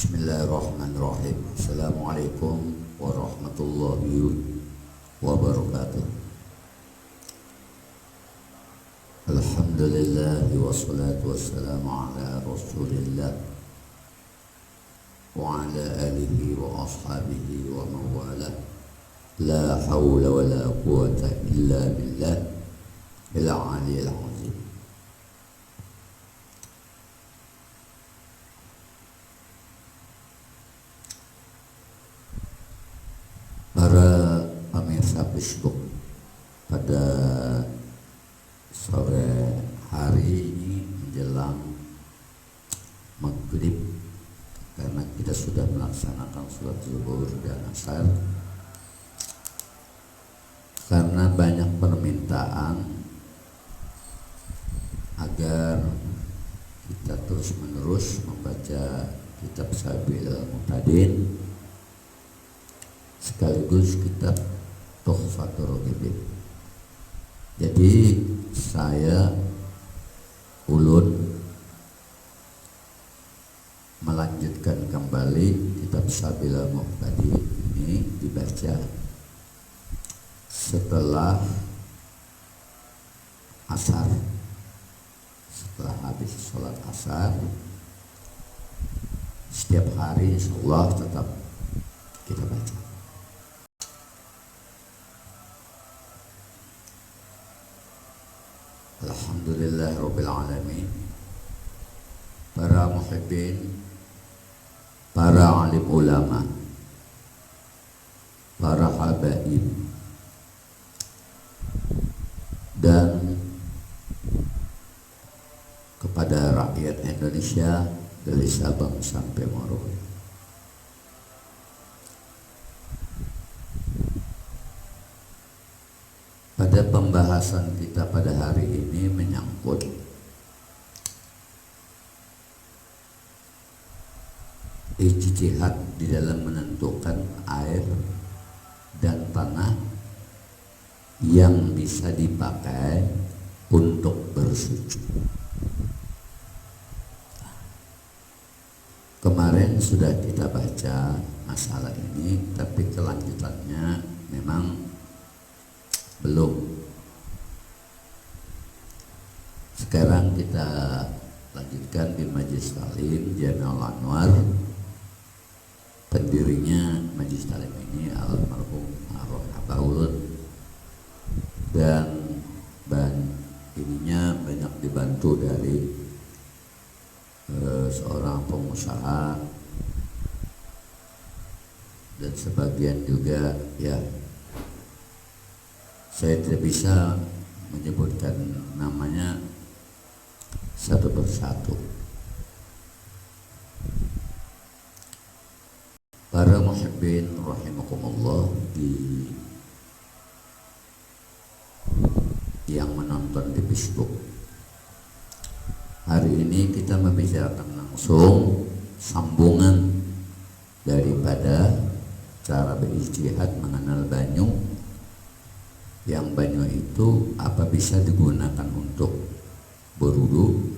Bismillahirrahmanirrahim. Assalamualaikum warahmatullahi wabarakatuh. Alhamdulillah wassalatu wassalamu ala Rasulillah wa ala alihi wa ashabihi wa mawalah. La hawla wa la quwata illa billah al-aliyyil azim. Para pemirsa Facebook, pada sore hari ini menjelang maghrib, karena kita sudah melaksanakan sholat zuhur dan asar, karena banyak permintaan agar kita terus menerus membaca kitab Sabil Mu'tadin sekaligus kitab Tuhfatur Raghibin. Jadi saya ulun melanjutkan kembali kitab Sabil Mu'tadin ini dibaca setelah asar, setelah habis sholat asar. Setiap hari insyaallah tetap kita baca. Alhamdulillah Rabbil Alamin. Para muhibbin, para alim ulama, para habaib, dan kepada rakyat Indonesia dari Sabang sampai Merauke. Pada pembahasan kita pada hari ini menyangkut ijtihad di dalam menentukan air dan tanah yang bisa dipakai untuk bersuci. Kemarin sudah kita baca masalah ini, tapi kelanjutannya memang belum. Sekarang kita lanjutkan di Majelis Talim Jami'ul Anwar. Pendirinya Majelis Talim ini almarhum Arwah Abaulun, dan ininya banyak dibantu dari seorang pengusaha, dan sebagian juga ya saya tidak bisa menyebutkan namanya satu persatu. Para muhibbin rahimakumullah, yang menonton di Facebook, hari ini kita membicarakan langsung sambungan daripada cara berijtihad mengenal banyu, yang banyu itu apa bisa digunakan untuk berwudu,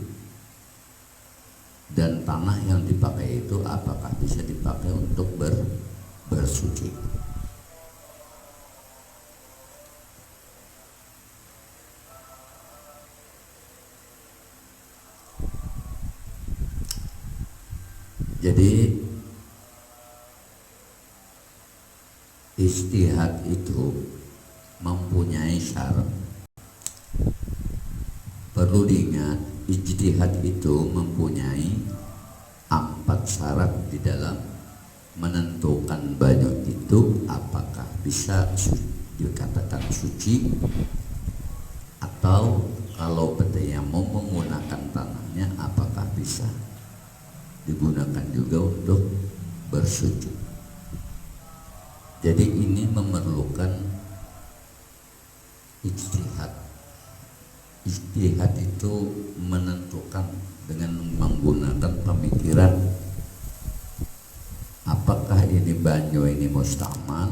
dan tanah yang dipakai itu apakah bisa dipakai untuk bersuci. Jadi ijtihad itu mempunyai syarat. Perlu diingat, ijtihad itu mempunyai 4 syarat di dalam menentukan banyu itu apakah bisa dikatakan suci, atau kalau mau menggunakan tanahnya apakah bisa digunakan juga untuk bersuci. Jadi ini memerlukan ijtihad. Ijtihad itu menentukan dengan menggunakan pemikiran, apakah ini banyu ini mustamal,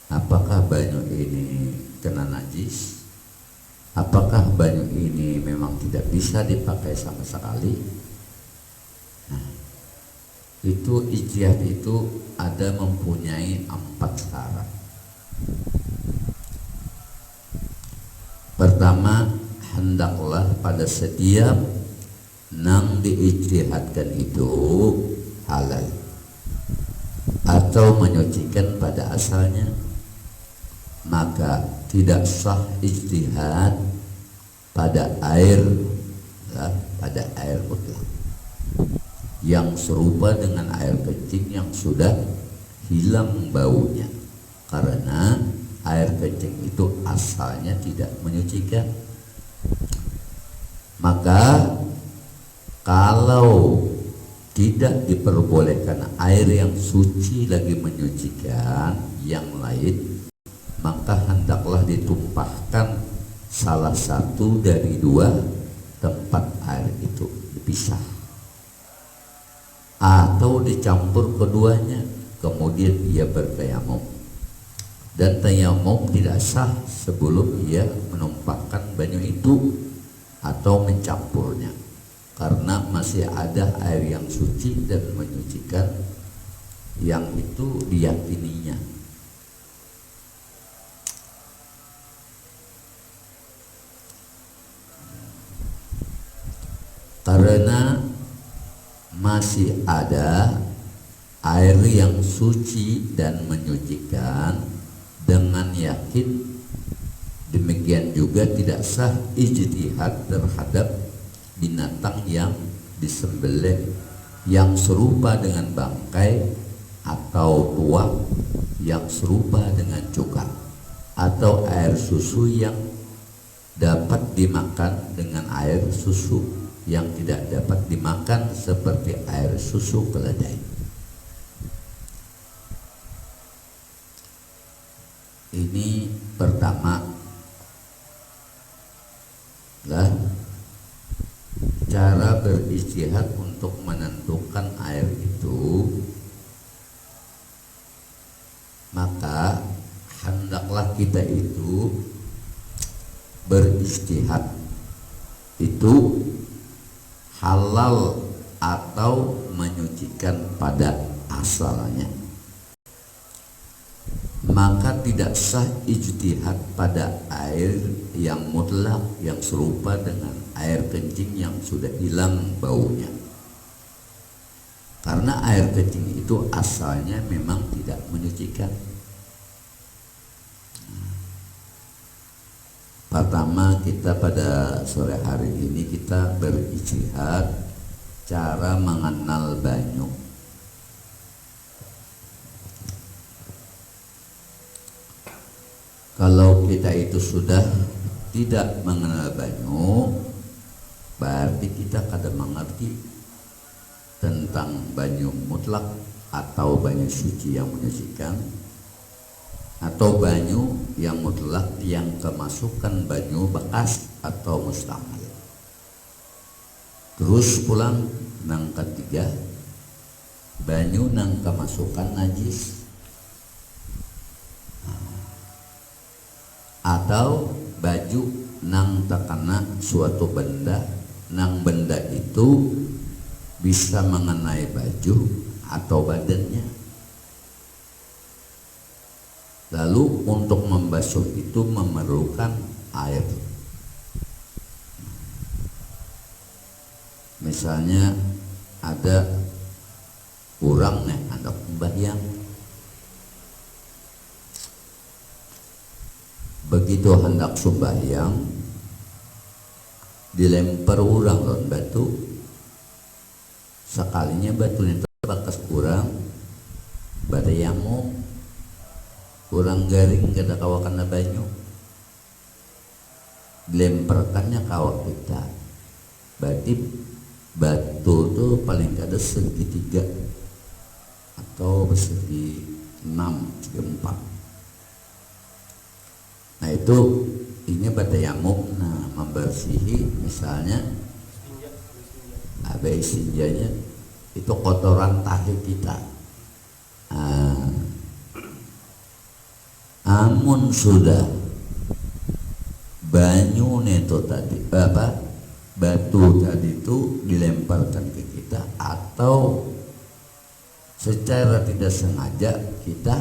apakah banyu ini kena najis, apakah banyu ini memang tidak bisa dipakai sama sekali. Nah, Itu ijtihad itu ada mempunyai 4 syarat. Pertama, hendaklah pada setiap nang diijtihadkan itu halal atau menyucikan pada asalnya, maka tidak sah ijtihad pada air pada air mutlak yang serupa dengan air kencing yang sudah hilang baunya, karena air kencing itu asalnya tidak menyucikan. Maka kalau tidak diperbolehkan air yang suci lagi menyucikan yang lain, maka hendaklah ditumpahkan salah satu dari 2 tempat air itu, dipisah atau dicampur keduanya, kemudian ia bertayamum. Dan tayamum tidak sah sebelum ia menumpahkan banyu itu atau mencampurnya, karena masih ada air yang suci dan menyucikan yang itu diyakininya. Karena masih ada air yang suci dan menyucikan dengan yakin, demikian juga tidak sah ijtihad terhadap binatang yang disembelih yang serupa dengan bangkai, atau tuak yang serupa dengan cuka, atau air susu yang dapat dimakan dengan air susu yang tidak dapat dimakan seperti air susu keledai. Ini pertama lah cara berijtihad untuk menentukan air itu. Maka hendaklah kita itu berijtihad itu halal atau menyucikan pada asalnya. Maka tidak sah ijtihad pada air yang mutlak yang serupa dengan air kencing yang sudah hilang baunya, karena air kencing itu asalnya memang tidak menyucikan. Pertama, kita pada sore hari ini kita berijtihad cara mengenal banyu. Kalau kita itu sudah tidak mengenal banyu, berarti kita kada mengerti tentang banyu mutlak atau banyu suci yang menyucikan, atau banyu yang mutlak yang kemasukan banyu bekas atau mustamal. Terus pulang nang ketiga, banyu nang kemasukan najis, atau baju nang terkena suatu benda, nang benda itu bisa mengenai baju atau badannya. Lalu untuk membasuh itu memerlukan air. Misalnya ada orang nih hendak sembahyang, begitu hendak sembahyang dilempar orang lawan batu, sekalinya batu itu bakas kurang badayamu, kurang garing kada kawakan banyu, dilemparkannya kawak kita. Berarti batu tuh paling kada segitiga atau persegi 6, segi 4. Nah itu ini batayamum, nah membersihi misalnya habis istinjanya itu kotoran tahi kita. Amun sudah banyu neto tadi batu tadi itu dilemparkan ke kita, atau secara tidak sengaja kita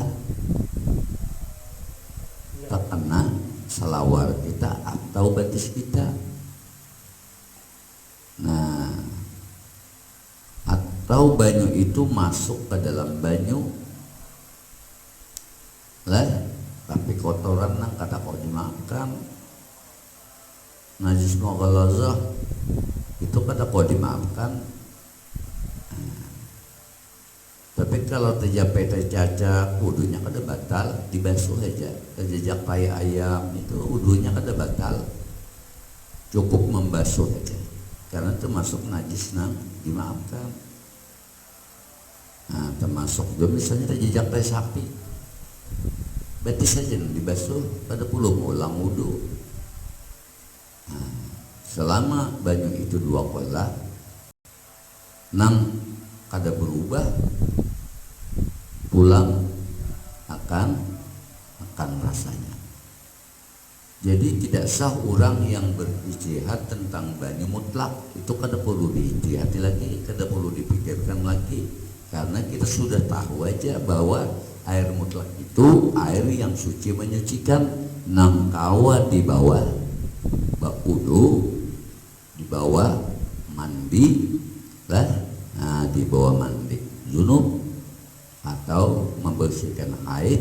terkena selawar kita atau batis kita. Nah, atau banyu itu masuk ke dalam banyu lah, tapi kotoran nang kata kau dimakan, najis mughalazah itu kata kau dimakan. Tapi kalau tercapai tercaca, wudunya kada batal, dibasuh aja. Terjejak tai ayam itu wudunya kada batal, cukup membasuh aja, karena termasuk najis nang dimaafkan. Nah, termasuk juga misalnya terjejak tai sapi, betis saja dibasuh, kada perlu mengulang wudu. Nah, selama banyu itu 2 kolah nang kada berubah, pulang akan rasanya. Jadi tidak sah orang yang berijtihad tentang banyu mutlak, itu kada perlu diijtihati lagi, kada perlu dipikirkan lagi, karena kita sudah tahu aja bahwa air mutlak itu air yang suci menyucikan, nang kawa di bawah wudu, di bawah mandi lah, nah, di bawah mandi junub atau membersihkan haid,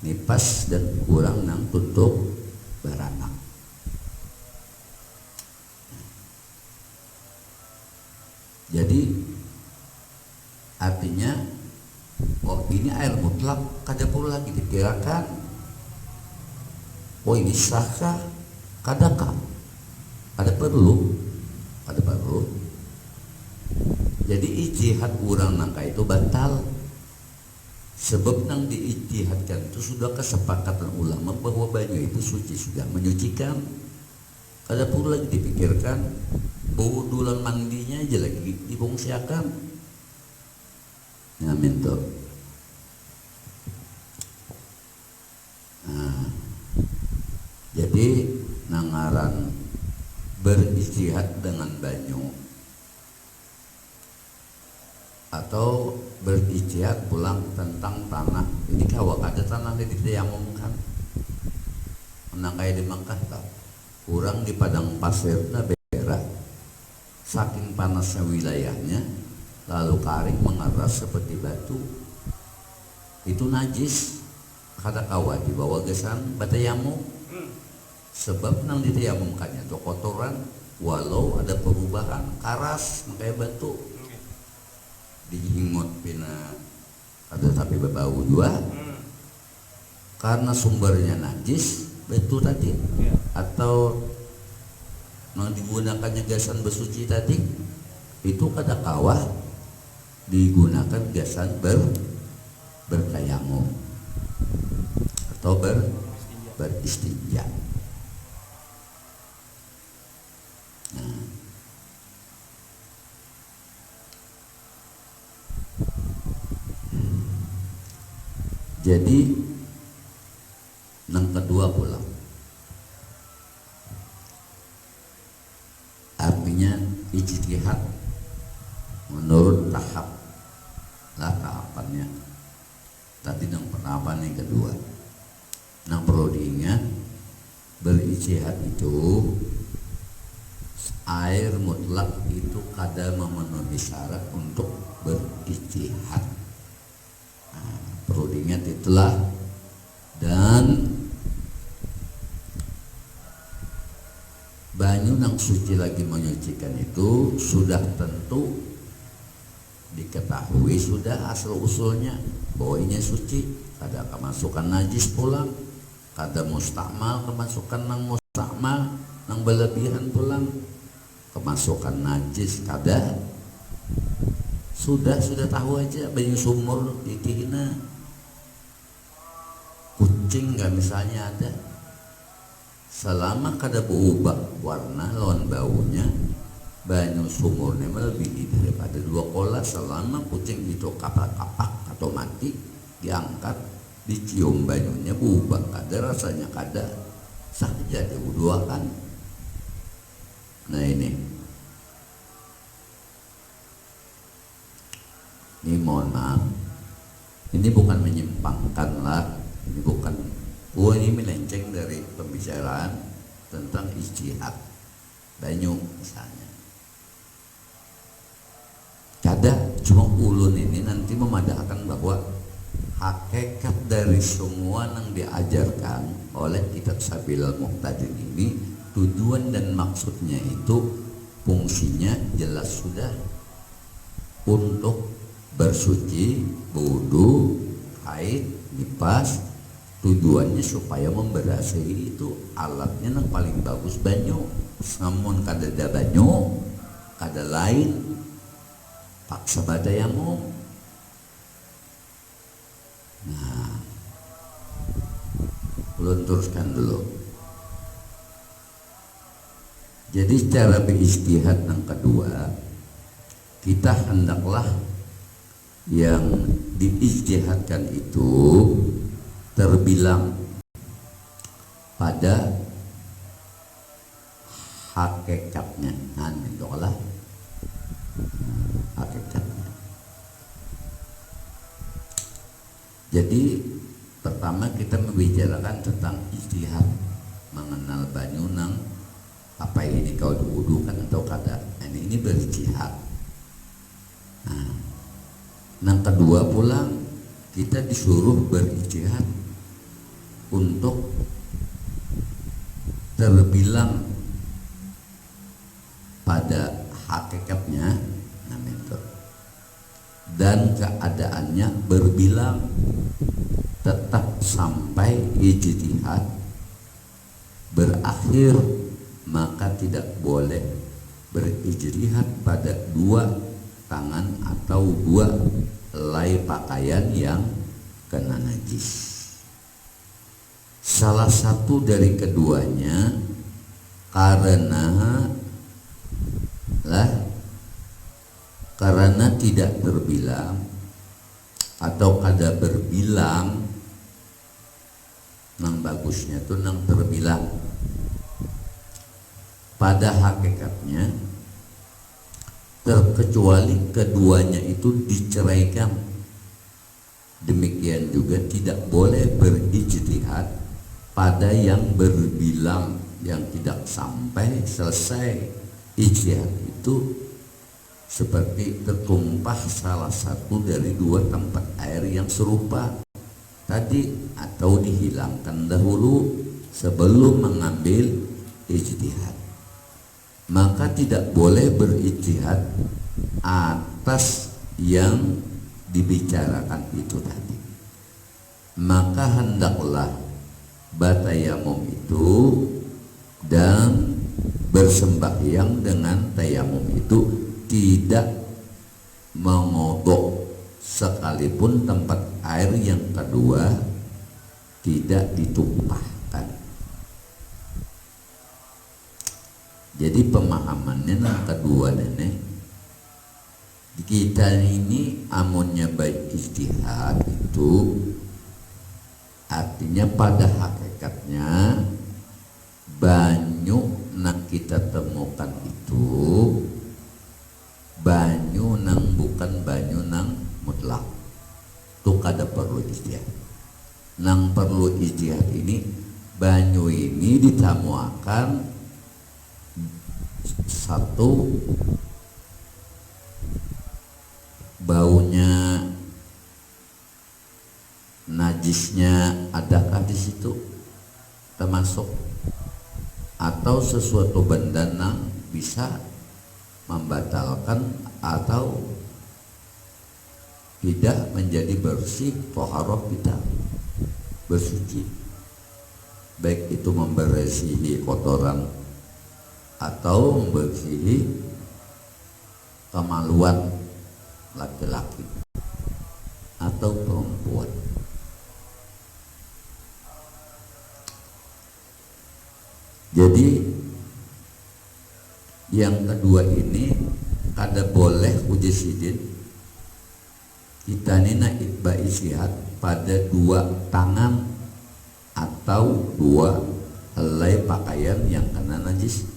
nipas dan kurang nang tutup beranak. Jadi artinya, oh ini air mutlak, kada perlu lagi dikirakan, oh ini sahkah, kadakah, kada perlu. Jadi ijtihad urang nangka itu batal, sebab nang diijtihadkan itu sudah kesepakatan ulama bahwa banyu itu suci, sudah menyucikan, kada perlu lagi dipikirkan, wudulan mandinya aja lagi dibongsiakan. Amin tuh. Nah, jadi nangaran berijtihad dengan banyu atau berijtihad pulang tentang tanah. Ini kawak ada tanah di ditayamumkan, menang kayak di Mekah tau, kurang di padang pasir berak, saking panasnya wilayahnya, lalu karing mengeras seperti batu, itu najis, kata kawa dibawa gesan batayamum, sebab nang ditayamumkannya itu kotoran, walau ada perubahan karas kayak batu, dihingot pina ada tapi berbau juga, karena sumbernya najis batu tadi, atau yang digunakannya gasan bersuci tadi itu kada kawah digunakan gasan bertayamum atau beristinja. Nah, jadi yang kedua pula, artinya ijtihad menurut tahap lah tahapannya. Tadi yang pertama, yang kedua, yang perlu diingat, berijtihad itu air mutlak itu kada memenuhi syarat untuk berijtihad. Nah, perlu diingat itulah. Dan banyu yang suci lagi menyucikan itu sudah tentu diketahui sudah asal usulnya bahwa ini suci, kada kemasukan najis pulang, kada mustakmal kemasukan nang mustakmal nang berlebihan pulang, kemasukan najis kada, sudah tahu aja. Banyu sumur dikina kucing kan misalnya ada, selama kada berubah warna lawan baunya, banyu sumurnya melebihi daripada 2 kolah, selama kucing itu kapak-kapak atau mati, diangkat dicium banyunya berubah kada rasanya, kada sah saja diwuduakan. Nah ini mohon maaf, Ini bukan menyimpangkan lah, ini bukan, ini melenceng dari pembicaraan tentang ijtihad banyu misalnya. Kada cuma ulun ini nanti memadahkan bahwa hakikat dari semua yang diajarkan oleh kitab Sabilul Muqtadin ini, tujuan dan maksudnya itu fungsinya jelas sudah, untuk bersuci, wudu, haid, nifas. Tujuannya supaya memberasihi, itu alatnya yang paling bagus banyu. Namun kada ada banyu, kada lain, paksa badayamu. Nah, ulun teruskan dulu. Jadi cara berijtihad yang kedua, kita hendaklah yang diijtihadkan itu terbilang pada hakikatnya. Nah, itulah hakikatnya. Jadi pertama kita membicarakan tentang ijtihad, mengenal banyu nang apa ini kau diwudukan atau kada. Ini berijtihad. Nah, yang kedua pulang kita disuruh berijtihad untuk terbilang pada hakikatnya, dan keadaannya berbilang tetap sampai ijtihad berakhir, maka tidak boleh berijtihad pada dua tangan atau dua helai pakaian yang kena najis. Salah satu dari keduanya karena tidak terbilang atau kada berbilang, nang bagusnya tuh nang terbilang pada hakikatnya, terkecuali keduanya itu diceraikan. Demikian juga tidak boleh berijtihad pada yang berbilang, yang tidak sampai selesai ijtihad itu, seperti tertumpah salah satu dari dua tempat air yang serupa tadi, atau dihilangkan dahulu sebelum mengambil ijtihad, maka tidak boleh berijtihad atas yang dibicarakan itu tadi. Maka hendaklah batayamum itu dan bersembahyang dengan tayamum itu tidak mengodok, sekalipun tempat air yang kedua tidak ditumpahkan. Jadi pemahamannya yang kedua nenek, kita ini amunnya baik ijtihad itu artinya pada hakikatnya banyu nak kita temukan itu banyu nang bukan banyu nang mutlak, itu kada perlu ijtihad. Nang perlu ijtihad ini banyu ini ditamuakan satu, baunya, najisnya adakah di situ termasuk, atau sesuatu benda yang bisa membatalkan atau tidak menjadi bersih toharoh kita, bersuci, baik itu membersihi kotoran atau membersihi kemaluan laki-laki atau perempuan. Jadi yang kedua ini kada boleh uji sidin kita ini nak ijtihad pada dua tangan atau dua helai pakaian yang kena najis.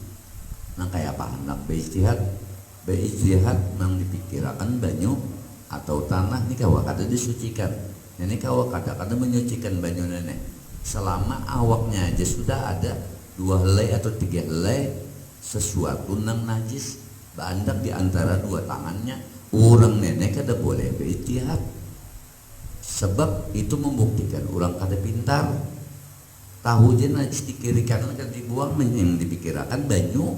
Nah kayak apa hendak berijtihad yang dipikirkan banyu atau tanah ini kawa kada disucikan, Nenek awak kadang-kadang menyucikan banyu nenek selama awaknya aja sudah ada 2 helai atau 3 helai sesuatu nang najis bandak di antara 2 tangannya, orang nenek kada boleh berijtihad. Sebab itu membuktikan orang kada pintar. Tahu je najis di kiri kanan kan dibuang, yang dipikirkan banyu.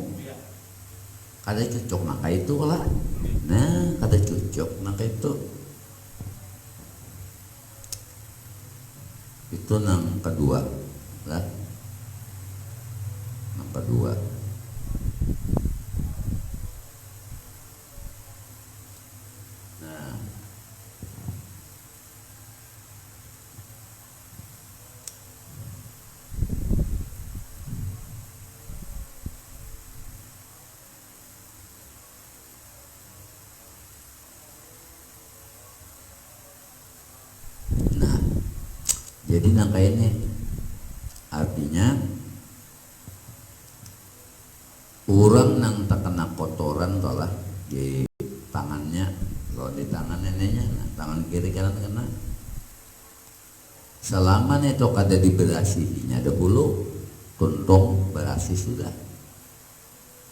Kada cocok maka itulah. Nah, kada cocok maka itu. Itu nang kedua lah. Nang kedua. Nah, jadi nang kayaknya artinya orang nang terkena kotoran tolah di tangannya, kalau di tangan neneknya, nah, tangan kiri kanan kena. Selama itu kada diberasihinya dahulu, tuntung berasi sudah.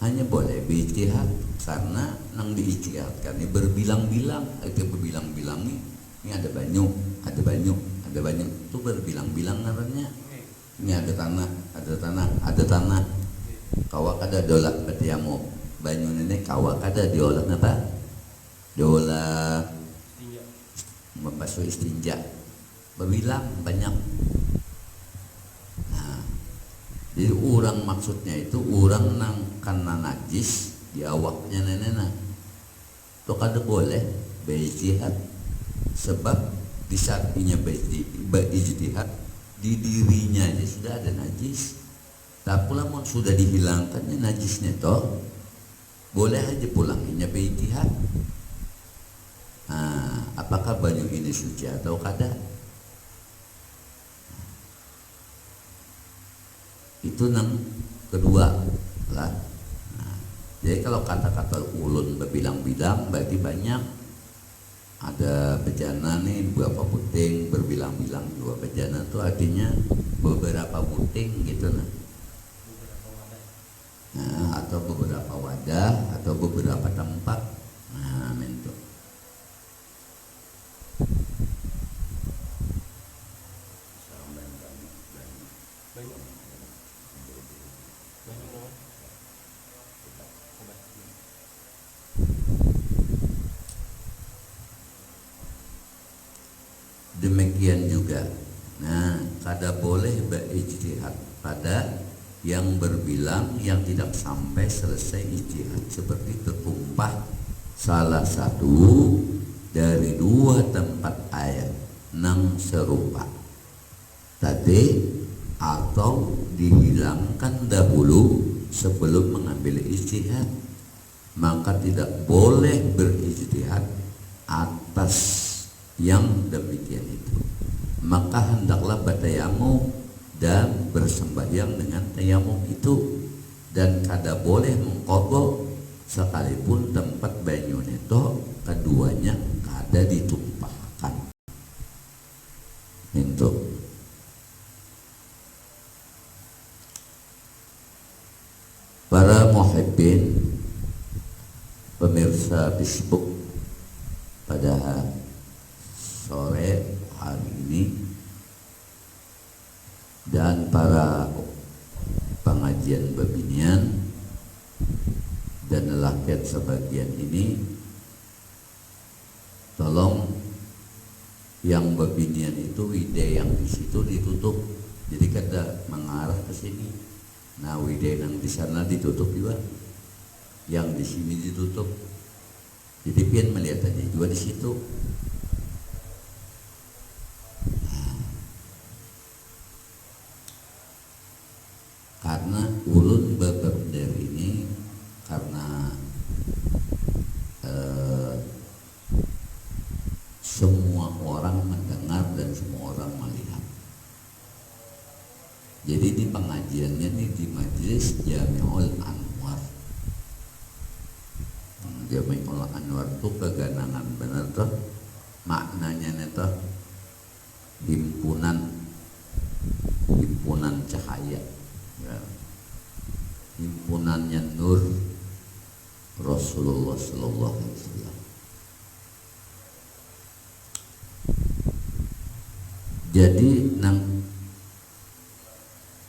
Hanya boleh berijtihad karena nang diijtihadkan ini berbilang-bilang, itu berbilang-bilang ini ada banyu, ada banyu, ada banyu, itu berbilang-bilang namanya. Ini ada tanah, ada tanah, ada tanah. Kawak ada dolat betiamu banyu nenek kawak ada diolah apa? Diolah membasuh istinja. Berbilang banyak. Nah, jadi orang maksudnya itu orang nang kena najis di awaknya nenek. Itu kada boleh berijtihad. Sebab di saatnya berijtihad di dirinya aja sudah ada najis. Tapi lamun sudah dihilangkannya najisnya toh boleh aja pulanginya berijtihad. Nah, apakah banyu ini suci atau kada? Itu nang kedua lah. Nah, jadi kalau kata-kata ulun berbilang-bilang berarti banyak. Ada bejana nih berapa puting berbilang-bilang, 2 bejana itu artinya beberapa puting gitu nah. Nah, atau beberapa wadah atau beberapa tempat. Nah, mentok. Demikian juga. Nah, kada boleh berijtihad pada yang berbilang yang tidak sampai selesai ijtihad, seperti tertumpah salah satu dari 2 tempat air nang serupa tadi atau dihilangkan dahulu sebelum mengambil ijtihad, maka tidak boleh berijtihad atas yang demikian itu. Maka hendaklah bertayamum dan bersembahyang dengan tayamum itu, dan kada boleh mengqadha sekalipun tempat banyu itu keduanya kada ditumpahkan. Itu para muhibbin pemirsa Facebook pada sore hari ini dan para pengajian bebinian dan lelakian sebagian ini, tolong yang bebinian itu wide yang di situ ditutup, jadi kada mengarah ke sini. Nah, wide yang di sana ditutup juga, yang di sini ditutup, jadi pian melihatannya juga di situ. Karena ulun beberder ini karena semua orang mendengar dan semua orang melihat. Jadi di pengajiannya ini di Majelis Jami'ul Anwar. Jami'ul Anwar itu keganangan bener tuh maknanya nih tuh himpunan cahaya, ya. Himpunannya nur Rasulullah Sallallahu Alaihi Wasallam. Jadi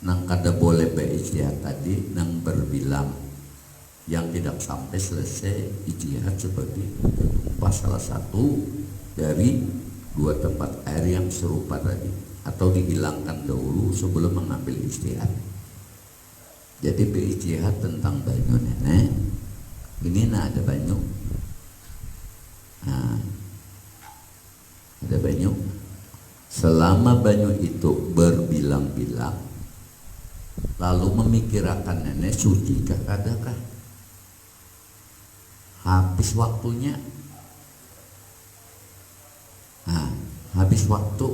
nang kada boleh berijtihad tadi nang berbilang yang tidak sampai selesai ijtihad seperti tumpah salah satu dari dua tempat air yang serupa tadi, atau dihilangkan dahulu sebelum mengambil ijtihad. Jadi berijtihad tentang banyu nenek, ini ada banyu, ada banyu. Selama banyu itu berbilang-bilang, lalu memikirkan nenek suci kah adakah? Habis waktunya, habis waktu,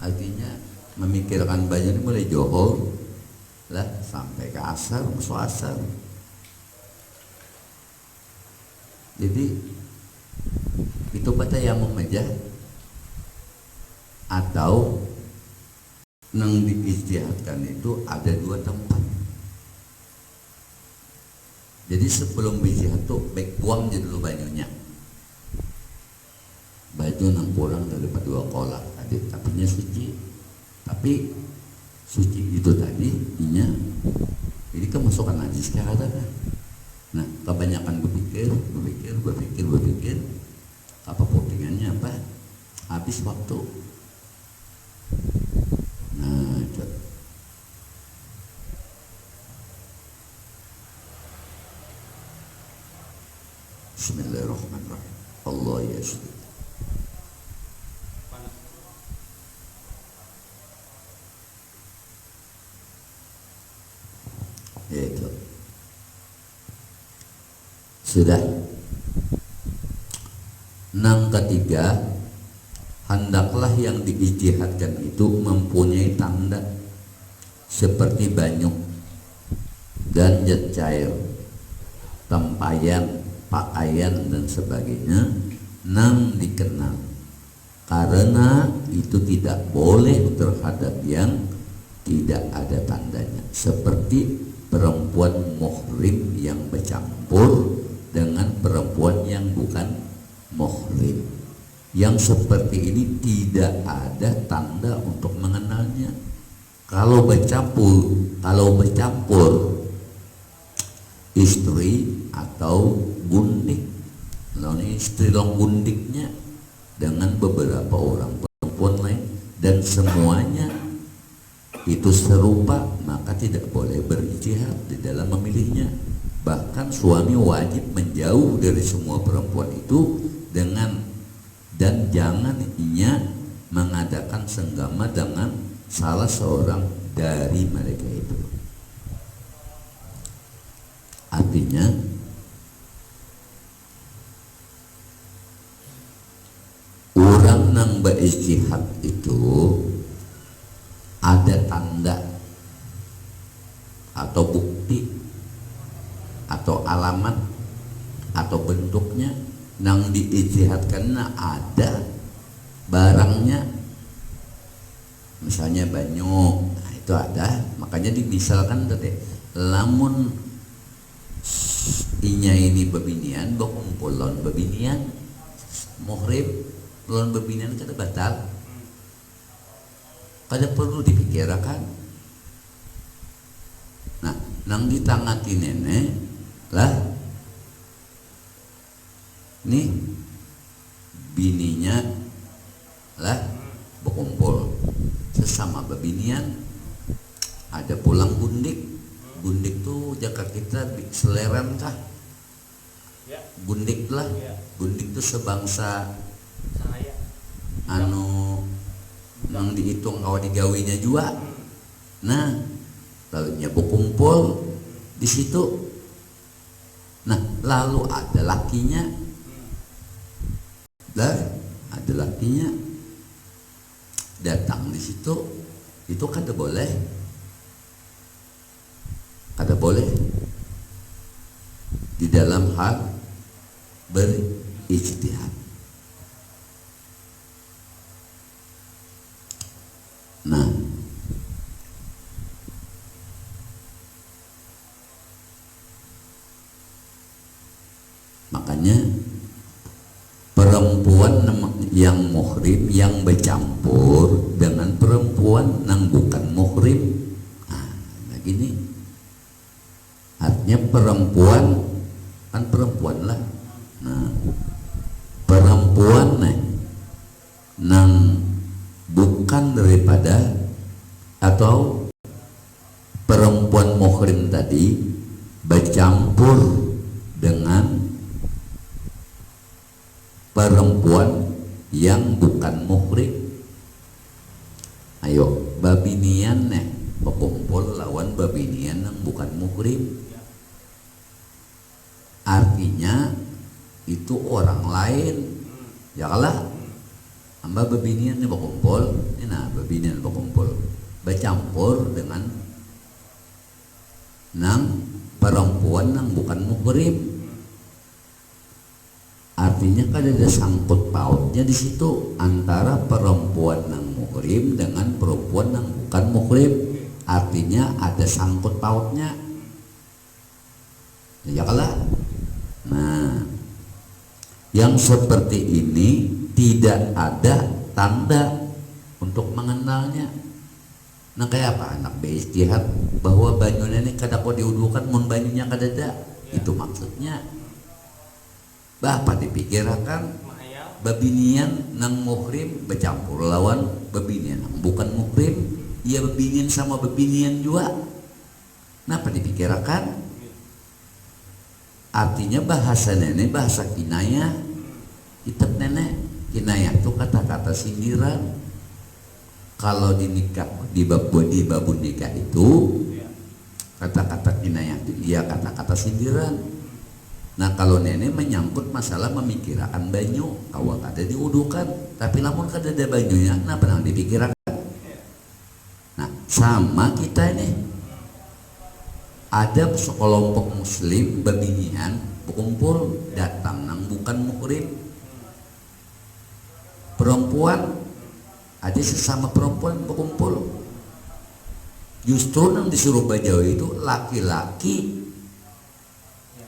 artinya memikirkan banyu ini mulai johor lah sampai ke asar, masuk asar. Jadi itu pada yang memejah atau nang diijtihadkan itu ada dua tempat. Jadi sebelum ijtihad tuh baik buang aja dulu banyunya. Baju nang kurang daripada dua kolak tadi, tapinya suci. Tapi suci itu tadi inya ini kemasukan najis kah ada kan? Nah, kebanyakan berpikir apa postingannya apa? Habis waktu. Nah, itu. Bismillahirrahmanirrahim. Allah ya syukur. Itu sudah. Nang ketiga, hendaklah yang diijtihadkan itu mempunyai tanda seperti banyu dan zat cair, tempayan, pakaian dan sebagainya, nang dikenal, karena itu tidak boleh terhadap yang tidak ada tandanya, seperti perempuan muhrim yang bercampur dengan perempuan yang bukan muhrim. Yang seperti ini tidak ada tanda untuk mengenalnya. Kalau bercampur istri atau gundik, lalu istri long gundiknya dengan beberapa orang perempuan lain dan semuanya itu serupa, maka tidak boleh berijtihad di dalam memilihnya. Bahkan suami wajib menjauh dari semua perempuan itu dan jangan ia mengadakan senggama dengan salah seorang dari mereka itu. Artinya orang nang berijtihad itu ada tanda atau bukti atau alamat atau bentuknya nang diijtihadkan ada barangnya, misalnya banyu, nah itu ada. Makanya dimisalkan tadi lamun inya ini bebinian berkumpulon bebinian muhrim lawan bebinian kada batal, kada perlu dipikirkan. Nah, nang ditangati nenek lah nih bininya lah berkumpul sesama bebinian, ada pulang gundik tuh jaka kita seleran kah gundik lah, gundik tuh sebangsa anu nang dihitung kalau digawinya juga. Nah, lalu nya berkumpul di situ. Nah, lalu ada lakinya, datang di situ, itu kada boleh di dalam hal berijtihad. makanya perempuan yang muhrim yang bercampur dengan perempuan yang bukan muhrim, nah gini artinya perempuan kan perempuan lah, nah perempuan nang bukan daripada atau perempuan muhrim tadi bercampur dengan perempuan yang bukan muhrim. Ayo babinian berkumpul lawan babinian yang bukan muhrim, artinya itu orang lain ya kalah. Amba babinian berkumpul, babinian berkumpul bercampur dengan nang perempuan yang bukan muhrim, artinya kan ada sangkut pautnya di situ antara perempuan yang muhrim dengan perempuan yang bukan muhrim, artinya ada sangkut pautnya ya kalah. Nah yang seperti ini tidak ada tanda untuk mengenalnya. Nah kayak apa anak beistihad bahwa banyunya ini kada kok diudukan mun banyunya kada ada, itu maksudnya bapak dipikirkan babinian nang muhrim bercampur lawan babinian nang bukan muhrim, iya babinian sama babinian juga, kenapa dipikirkan? Artinya bahasa nenek bahasa kinayah, kitab nenek kinayah itu kata-kata sindiran. Kalau di nikah di babun nikah itu kata-kata kinayah itu iya kata-kata sindiran. Nah kalau nenek menyangkut masalah memikirkan banyu, kawak ada diudukan, tapi lamun kada ada banyunya, kenapa nang dipikirkan? Nah sama kita ini, ada sekelompok muslim babinian berkumpul datang nang bukan muhrim, perempuan ada sesama perempuan berkumpul, justru nang disuruh bajau itu laki-laki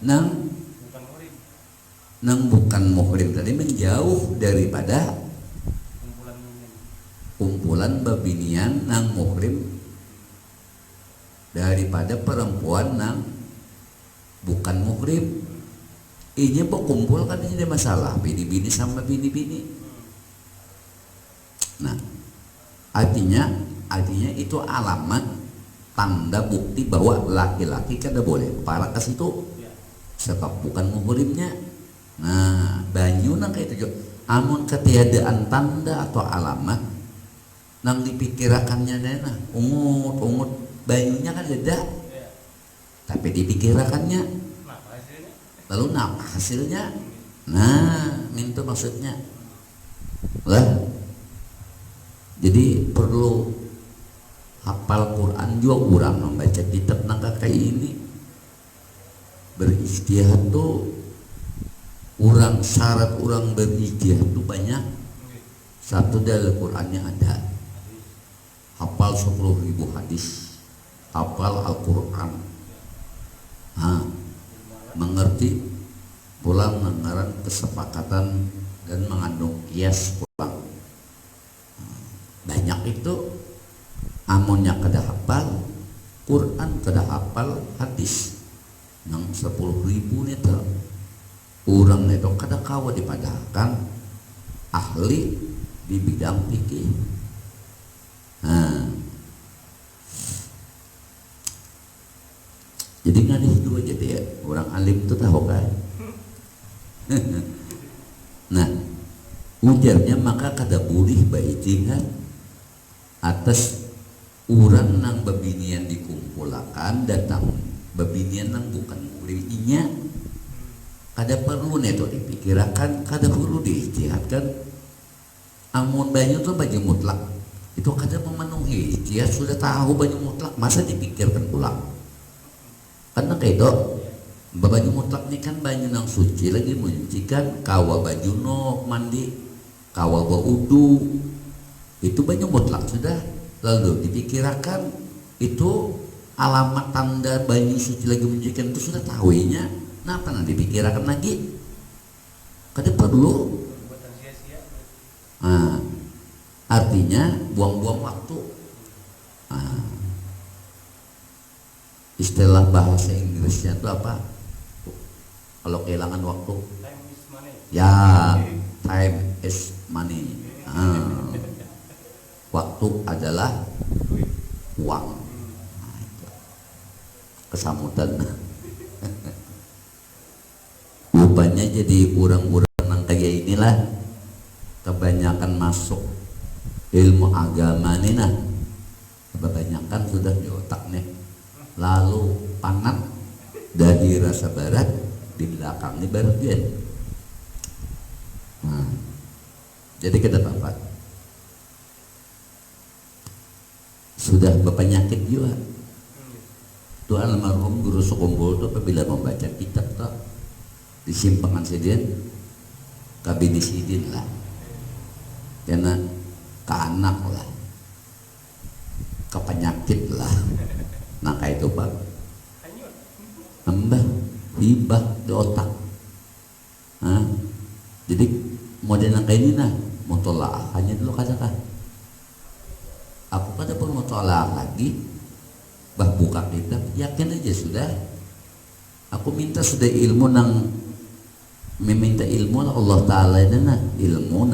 nang bukan muhrim tadi menjauh daripada kumpulan babinian nang muhrim, daripada perempuan nang bukan muhrim. Ini berkumpul kan ini ada masalah bini-bini sama bini-bini. Nah artinya itu alamat tanda bukti bahwa laki-laki kada boleh para ke situ sebab bukan muhrimnya. Nah banyu nang kayak itu amun ketiadaan tanda atau alamat nang dipikirakannya nena ungut banyunya kan ada, tapi dipikirakannya lalu apa hasilnya? Nah itu maksudnya lah. Jadi perlu hafal Quran juga orang membaca kitab nangka kayak ini. Beristihad tuh orang syarat orang beristihad tuh banyak. Satu dari Qurannya ada, hafal 10.000 hadis, hafal Al-Quran, mengerti pulang mengarang kesepakatan dan mengandung kias pulang. Banyak itu amonnya kada hafal Quran, kada hafal hadis nang 10.000 itu orang itu kada kawa dipadahkan ahli di bidang fikih. Nah jadi ngadih dua jadi ya orang alim itu tahu kan. Nah ujarnya maka kada boleh baijtingan atas orang nang babinian dikumpulakan datang babinian nang bukan muhrimnya, kada perlu neto dipikirkan, kada perlu diijtihadkan. Amun banyu tuh baju mutlak itu kada memenuhi ijtihad, sudah tahu banyu mutlak masa dipikirkan ulang. Karena kayak itu baju mutlak ini kan banyu nang suci lagi menyucikan, kawa baju no mandi, kawa baudu, itu banyu mutlak sudah. Lalu dipikirkan itu alamat tanda banyu suci lagi menyucikan itu sudah tahuinya, kenapa nanti dipikirkan lagi? kada perlu. Nah, artinya buang-buang waktu. Nah, istilah bahasa Inggrisnya itu apa? Kalau kehilangan waktu, ya time is money. Nah, waktu adalah uang. Nah, itu. Kesamutan. Rupanya jadi orang-orang yang kayak inilah kebanyakan masuk ilmu agama nih, nah kebanyakan sudah di otak nih, lalu panat dari rasa barat di belakang nih barat dia. Nah, jadi kita bapak sudah berpenyakit juga. Tuhan almarhum Guru Sukumbul itu apabila membaca kitab tak di simpangan sidin kabini sidin lah, karena ke anak lah, ke penyakit lah. Nah kayak itu pak, nambah hibah di otak. Hah? Jadi model kayak ini nah, mau tolak hanya dulu katakan. Aku kada pun mau tolak lagi, bah buka kitab, yakin aja sudah. Aku minta sudah ilmu nang meminta ilmu Allah Ta'ala itu nah, ilmu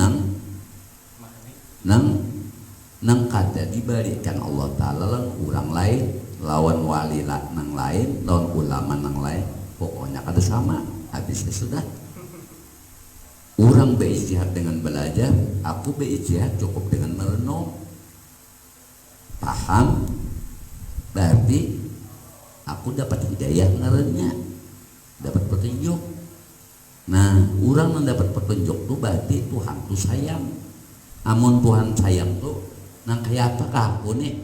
nang kada diberikan Allah Ta'ala lang orang lain, lawan wali nang lain, lawan ulama nang lain, pokoknya kada sama. Habisnya sudah. Orang berijtihad dengan belajar, aku berijtihad cukup dengan merenung. Paham? Berarti aku dapat hidayah ngarannya, dapat petunjuk. Nah, orang mendapat petunjuk tuh berarti Tuhan tuh sayang. Amun Tuhan sayang tuh, nang kayak apakah aku nih?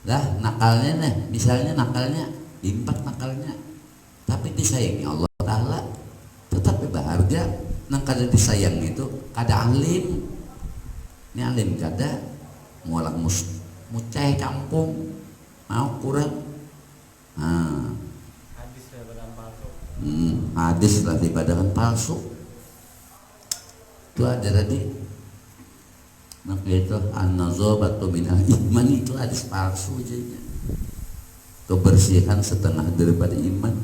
Lah nakalnya nih, misalnya nakalnya impak nakalnya, tapi disayangi Allah Ta'ala, tetap berharga. Nang kada disayang itu, kada alim. Ini alim kada, mualang mucai kampung, mau kurang. Nah, hadis lah daripada palsu. Itu ada tadi. Maka itu an-nazabatu minal iman, itu hadis palsu jadinya. Kebersihan setengah daripada iman.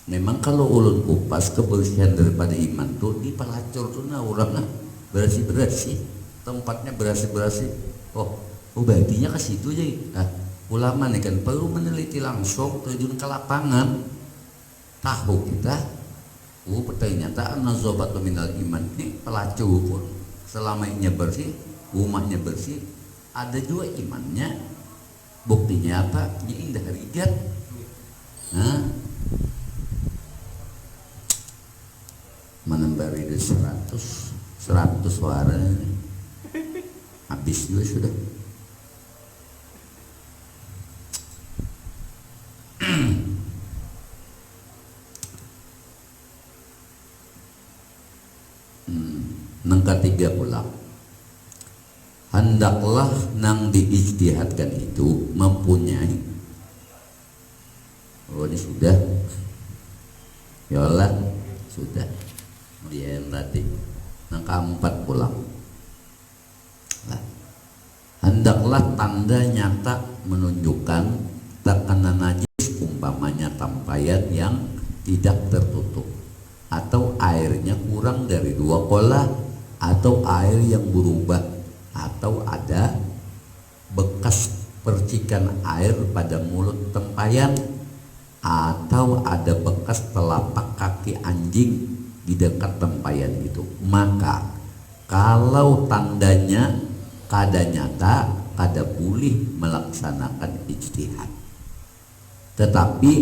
Memang kalau ulun kupas kebersihan daripada iman tuh di pelacur tuh nah orang nah bersih-bersih, tempatnya bersih-bersih. Oh berartinya ke situ jadi. Nah, ulama nih kan perlu meneliti langsung, terjun ke lapangan. Tahu kita, ternyata an-nazabatu minal iman ini pelacur pun selama ini bersih, rumahnya bersih, ada juga imannya. Buktinya apa? Ini indah rigat. Nah, menambah itu 100 suara habis juga sudah. Nang ketiga pula, hendaklah nang diijtihadkan itu mempunyai, oh ini sudah, yolah sudah, dia berarti nang keempat pula, nah, hendaklah tanda nyata menunjukkan terkena najis, umpamanya tampayan yang tidak tertutup, atau airnya kurang dari 2 kolah, atau air yang berubah, atau ada bekas percikan air pada mulut tempayan, atau ada bekas telapak kaki anjing di dekat tempayan itu. Maka kalau tandanya kada nyata, kada boleh melaksanakan ijtihad. Tetapi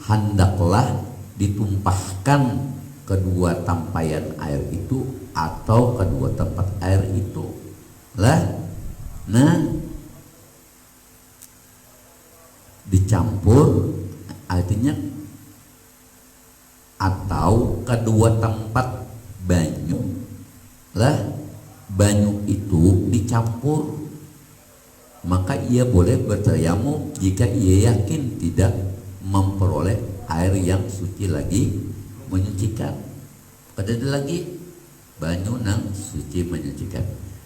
hendaklah ditumpahkan kedua tampayan air itu atau kedua tempat air itu lah, nah dicampur, artinya atau kedua tempat banyu lah, banyu itu dicampur, maka ia boleh bertayamum jika ia yakin tidak memperoleh air yang suci lagi menyucikan. Kadada lagi banyu nang suci menyucikan.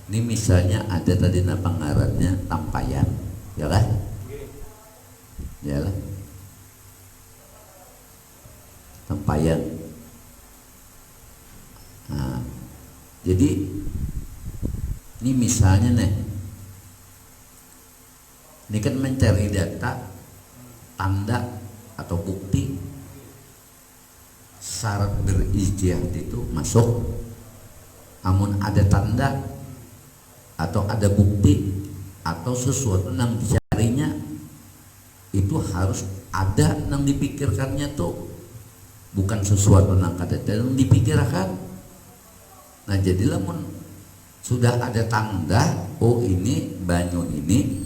Ini misalnya ada tadi na pangarannya tampayan, ya kan? Ya lah. Tampayan. Nah, jadi ini misalnya nih, ini kan mencari data, tanda atau bukti syarat berijtihad itu masuk. Amun ada tanda atau ada bukti atau sesuatu yang dicarinya itu harus ada yang dipikirkannya tuh, bukan sesuatu yang kadang dipikirkan. Nah jadilah mun sudah ada tanda, oh ini banyu ini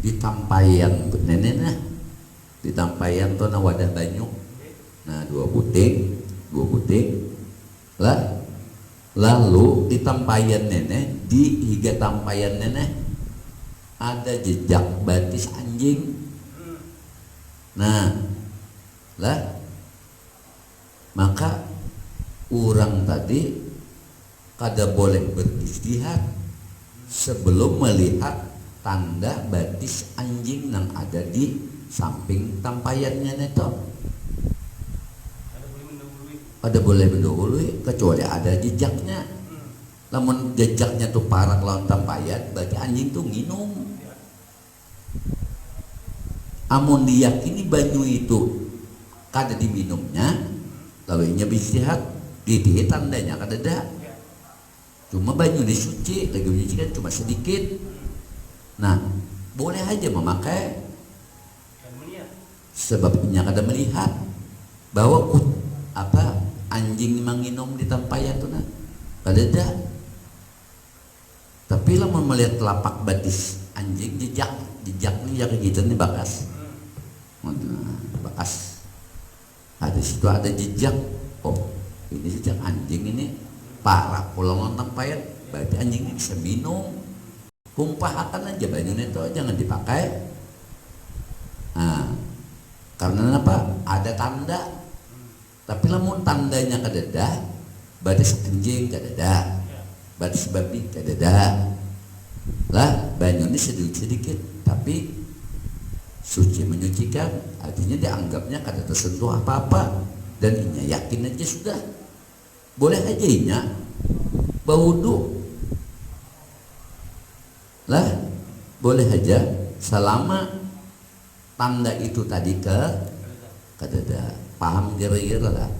ditampayan neneknya, ditampayan tuh na wadah banyu, nah dua butik lah, lalu ditampayan nenek, di higa tampayan nenek ada jejak batis anjing. Nah lah, maka orang tadi kada boleh berijtihad sebelum melihat tanda batis anjing yang ada di samping tampayannya neto. Ada boleh mendahului kecuali ada jejaknya. Namun jejaknya tuh parak lawan tampayan, berarti anjing tuh minum. Amun diyakini banyu itu kada diminumnya, lawinya berijtihad, di tandanya kada ada. Cuma banyu ini suci, lagi menyucikan cuma sedikit. Nah, boleh aja memakai sebab inya kada melihat bahwa anjing menginum di tampayan tuh nah kada ada. Tapi lah melihat telapak batis anjing, jejaknya kayak gitu nih bekas ada situ ada jejak. Oh ini jejak anjing ini parah pulang tampayan, berarti anjing ini bisa minum. Kumpahkan aja banyunya itu, jangan dipakai. Nah, karena apa? Ada tanda. Tapi lamun tandanya kadada, batis anjing kadada, batis babi kadada. Lah, banyunya sedikit, tapi suci menyucikan, artinya dianggapnya kada tersentuh apa-apa, dan inya yakin aja sudah. Boleh aja inya bawudu. Lah boleh aja selama tanda itu tadi kadada. Paham kira-kira lah.